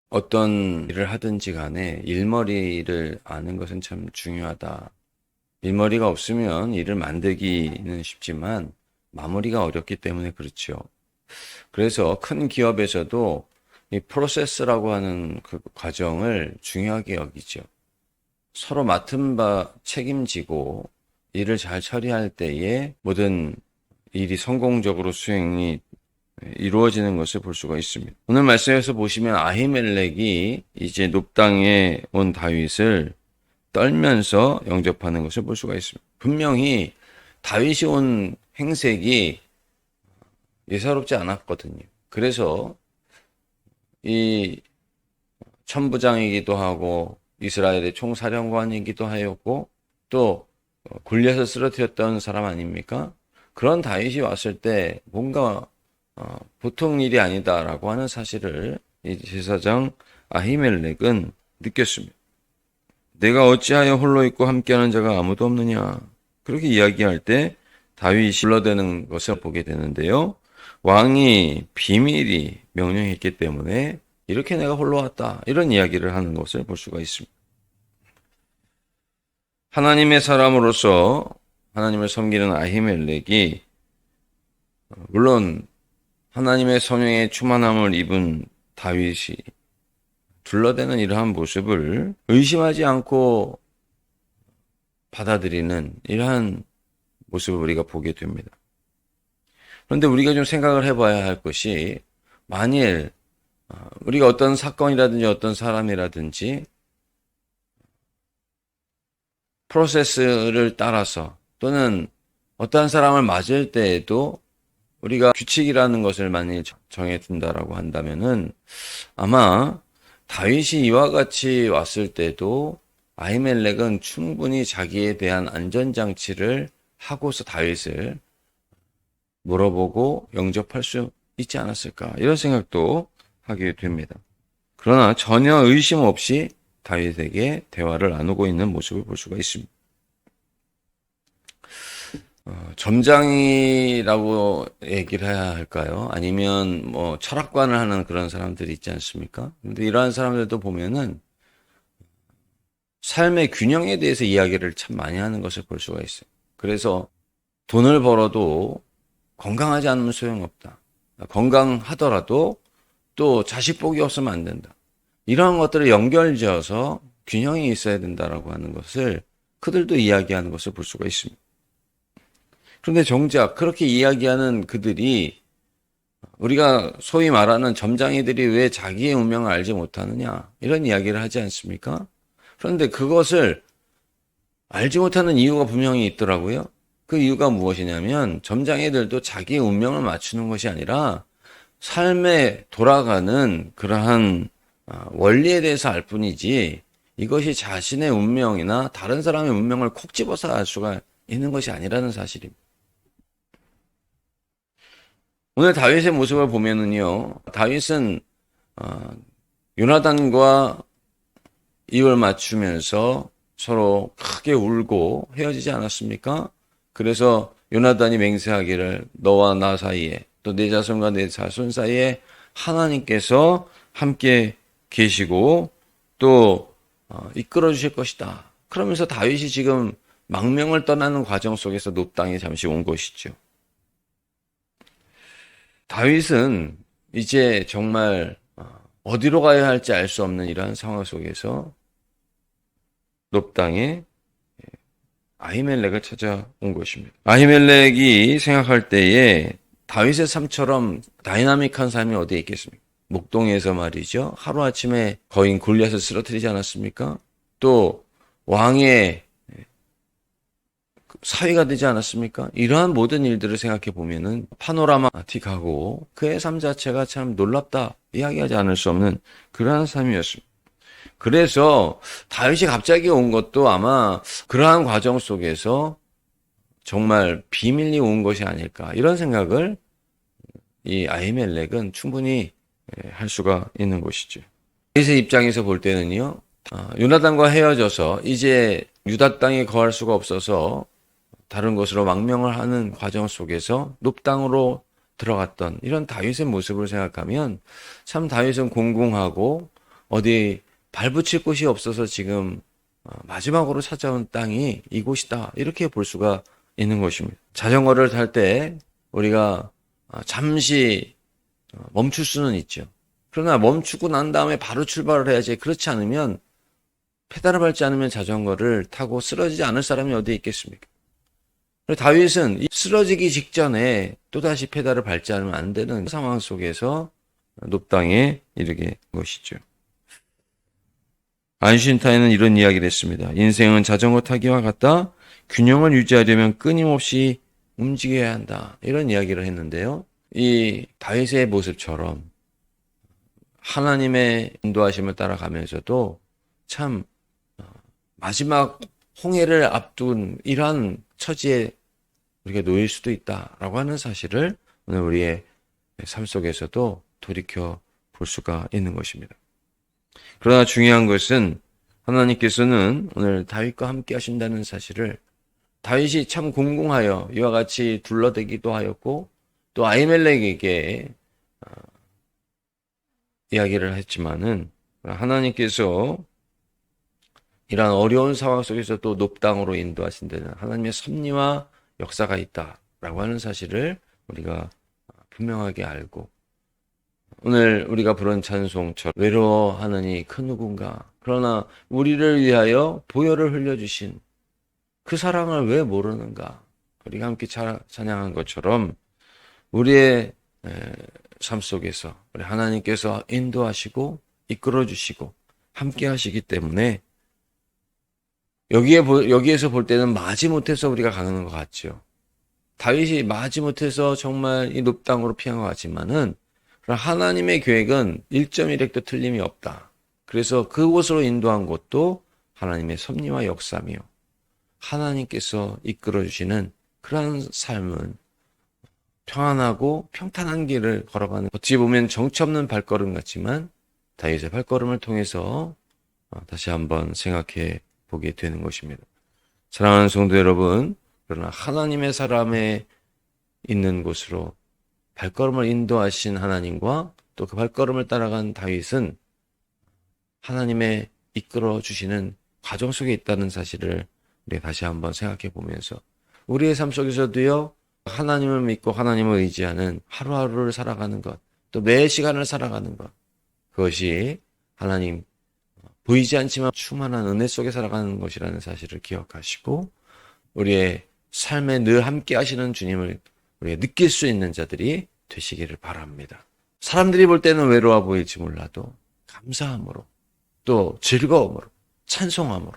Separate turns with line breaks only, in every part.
어떤 일을 하든지 간에 일머리를 아는 것은 참 중요하다. 일머리가 없으면 일을 만들기는 쉽지만 마무리가 어렵기 때문에 그렇죠. 그래서 큰 기업에서도 이 프로세스라고 하는 그 과정을 중요하게 여기죠. 서로 맡은 바 책임지고 일을 잘 처리할 때에 모든 일이 성공적으로 수행이 이루어지는 것을 볼 수가 있습니다. 오늘 말씀에서 보시면 아히멜렉이 이제 놉당에 온 다윗을 떨면서 영접하는 것을 볼 수가 있습니다. 분명히 다윗이 온 행색이 예사롭지 않았거든요. 그래서 이 천부장이기도 하고 이스라엘의 총사령관이기도 하였고 또 골리앗을 쓰러뜨렸던 사람 아닙니까? 그런 다윗이 왔을 때 뭔가 보통 일이 아니다라고 하는 사실을 이 제사장 아히멜렉은 느꼈습니다. 내가 어찌하여 홀로 있고 함께하는 자가 아무도 없느냐. 그렇게 이야기할 때 다윗이 불러대는 것을 보게 되는데요. 왕이 비밀이 명령했기 때문에 이렇게 내가 홀로 왔다. 이런 이야기를 하는 것을 볼 수가 있습니다. 하나님의 사람으로서 하나님을 섬기는 아히멜렉이 물론 하나님의 성령의 충만함을 입은 다윗이 둘러대는 이러한 모습을 의심하지 않고 받아들이는 이러한 모습을 우리가 보게 됩니다. 그런데 우리가 좀 생각을 해봐야 할 것이 만일 우리가 어떤 사건이라든지 어떤 사람이라든지 프로세스를 따라서 또는 어떠한 사람을 맞을 때에도 우리가 규칙이라는 것을 만일 정해둔다라고 한다면은 아마 다윗이 이와 같이 왔을 때도 아히멜렉은 충분히 자기에 대한 안전장치를 하고서 다윗을 물어보고 영접할 수 있지 않았을까 이런 생각도 하게 됩니다. 그러나 전혀 의심 없이 다윗에게 대화를 나누고 있는 모습을 볼 수가 있습니다. 점장이라고 얘기를 해야 할까요? 아니면 뭐 철학관을 하는 그런 사람들이 있지 않습니까? 근데 이러한 사람들도 보면은 삶의 균형에 대해서 이야기를 참 많이 하는 것을 볼 수가 있어요. 그래서 돈을 벌어도 건강하지 않으면 소용없다. 건강하더라도 또 자식 복이 없으면 안 된다. 이러한 것들을 연결지어서 균형이 있어야 된다라고 하는 것을 그들도 이야기하는 것을 볼 수가 있습니다. 그런데 정작 그렇게 이야기하는 그들이 우리가 소위 말하는 점장이들이 왜 자기의 운명을 알지 못하느냐 이런 이야기를 하지 않습니까? 그런데 그것을 알지 못하는 이유가 분명히 있더라고요. 그 이유가 무엇이냐면 점장이들도 자기의 운명을 맞추는 것이 아니라 삶에 돌아가는 그러한 원리에 대해서 알 뿐이지 이것이 자신의 운명이나 다른 사람의 운명을 콕 집어서 알 수가 있는 것이 아니라는 사실입니다. 오늘 다윗의 모습을 보면은요, 다윗은 요나단과 입을 맞추면서 서로 크게 울고 헤어지지 않았습니까? 그래서 요나단이 맹세하기를 너와 나 사이에 또 내 자손과 내 자손 사이에 하나님께서 함께 계시고 또 이끌어 주실 것이다. 그러면서 다윗이 지금 망명을 떠나는 과정 속에서 놉당에 잠시 온 것이죠. 다윗은 이제 정말 어디로 가야 할지 알 수 없는 이러한 상황 속에서 놉당에 아히멜렉을 찾아온 것입니다. 아히멜렉이 생각할 때에 다윗의 삶처럼 다이나믹한 삶이 어디에 있겠습니까? 목동에서 말이죠. 하루아침에 거인 골리앗을 쓰러뜨리지 않았습니까? 또 왕의 사위가 되지 않았습니까? 이러한 모든 일들을 생각해 보면은 파노라마틱하고 그의 삶 자체가 참 놀랍다 이야기하지 않을 수 없는 그러한 삶이었습니다. 그래서 다윗이 갑자기 온 것도 아마 그러한 과정 속에서 정말 비밀리 온 것이 아닐까 이런 생각을 이 아히멜렉은 충분히 할 수가 있는 것이죠. 다윗의 입장에서 볼 때는요, 요나단과 헤어져서 이제 유다 땅에 거할 수가 없어서 다른 곳으로 망명을 하는 과정 속에서 눕땅으로 들어갔던 이런 다윗의 모습을 생각하면 참 다윗은 공공하고 어디 발붙일 곳이 없어서 지금 마지막으로 찾아온 땅이 이곳이다. 이렇게 볼 수가 있는 것입니다. 자전거를 탈 때 우리가 잠시 멈출 수는 있죠. 그러나 멈추고 난 다음에 바로 출발을 해야지. 그렇지 않으면 페달을 밟지 않으면 자전거를 타고 쓰러지지 않을 사람이 어디 있겠습니까? 다윗은 쓰러지기 직전에 또다시 페달을 밟지 않으면 안 되는 상황 속에서 높당에 이르게 된 것이죠. 아인슈타인은 이런 이야기를 했습니다. 인생은 자전거 타기와 같다. 균형을 유지하려면 끊임없이 움직여야 한다. 이런 이야기를 했는데요. 이 다윗의 모습처럼 하나님의 인도하심을 따라가면서도 참 마지막 홍해를 앞둔 이러한 처지에 우리가 놓일 수도 있다라고 하는 사실을 오늘 우리의 삶 속에서도 돌이켜 볼 수가 있는 것입니다. 그러나 중요한 것은 하나님께서는 오늘 다윗과 함께 하신다는 사실을 다윗이 참 공공하여 이와 같이 둘러대기도 하였고 또 아히멜렉에게 이야기를 했지만은 하나님께서 이러한 어려운 상황 속에서 또 높당으로 인도하신다는 하나님의 섭리와 역사가 있다라고 하는 사실을 우리가 분명하게 알고 오늘 우리가 부른 찬송처럼 외로워하느니 큰 누군가 그러나 우리를 위하여 보혈을 흘려주신 그 사랑을 왜 모르는가 우리가 함께 찬양한 것처럼 우리의 삶 속에서 우리 하나님께서 인도하시고 이끌어주시고 함께 하시기 때문에 여기에서 볼 때는 마지못해서 우리가 가는 것 같죠. 다윗이 마지못해서 정말 이 높당으로 피한 것 같지만은 하나님의 계획은 1.1획도 틀림이 없다. 그래서 그곳으로 인도한 것도 하나님의 섭리와 역사며 하나님께서 이끌어주시는 그러한 삶은 평안하고 평탄한 길을 걸어가는 어찌 보면 정치 없는 발걸음 같지만 다윗의 발걸음을 통해서 다시 한번 생각해 보게 되는 것입니다. 사랑하는 성도 여러분, 그러나 하나님의 사람에 있는 곳으로 발걸음을 인도하신 하나님과 또 그 발걸음을 따라간 다윗은 하나님의 이끌어 주시는 과정 속에 있다는 사실을 우리 다시 한번 생각해 보면서 우리의 삶 속에서도요 하나님을 믿고 하나님을 의지하는 하루하루를 살아가는 것, 또 매 시간을 살아가는 것, 그것이 하나님 보이지 않지만 충만한 은혜 속에 살아가는 것이라는 사실을 기억하시고 우리의 삶에 늘 함께 하시는 주님을 우리가 느낄 수 있는 자들이 되시기를 바랍니다. 사람들이 볼 때는 외로워 보일지 몰라도 감사함으로 또 즐거움으로 찬송함으로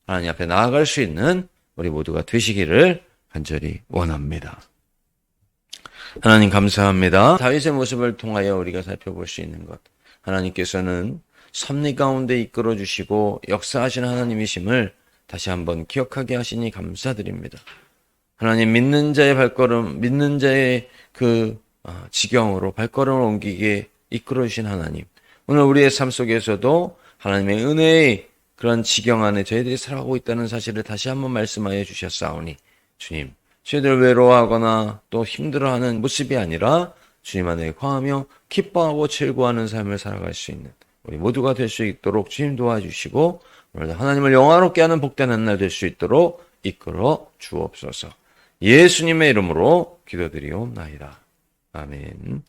하나님 앞에 나아갈 수 있는 우리 모두가 되시기를 간절히 원합니다. 하나님 감사합니다. 다윗의 모습을 통하여 우리가 살펴볼 수 있는 것, 하나님께서는 섭리 가운데 이끌어 주시고 역사하시는 하나님이심을 다시 한번 기억하게 하시니 감사드립니다. 하나님 믿는 자의 발걸음, 믿는 자의 그 지경으로 발걸음을 옮기게 이끌어 주신 하나님, 오늘 우리의 삶 속에서도 하나님의 은혜의 그런 지경 안에 저희들이 살아가고 있다는 사실을 다시 한번 말씀하여 주셨사오니 주님, 저희들 외로워하거나 또 힘들어하는 모습이 아니라 주님 안에 거하며 기뻐하고 즐거워하는 삶을 살아갈 수 있는 우리 모두가 될 수 있도록 주님 도와주시고 오늘도 하나님을 영화롭게 하는 복된 한 날 될 수 있도록 이끌어 주옵소서. 예수님의 이름으로 기도드리옵나이다. 아멘.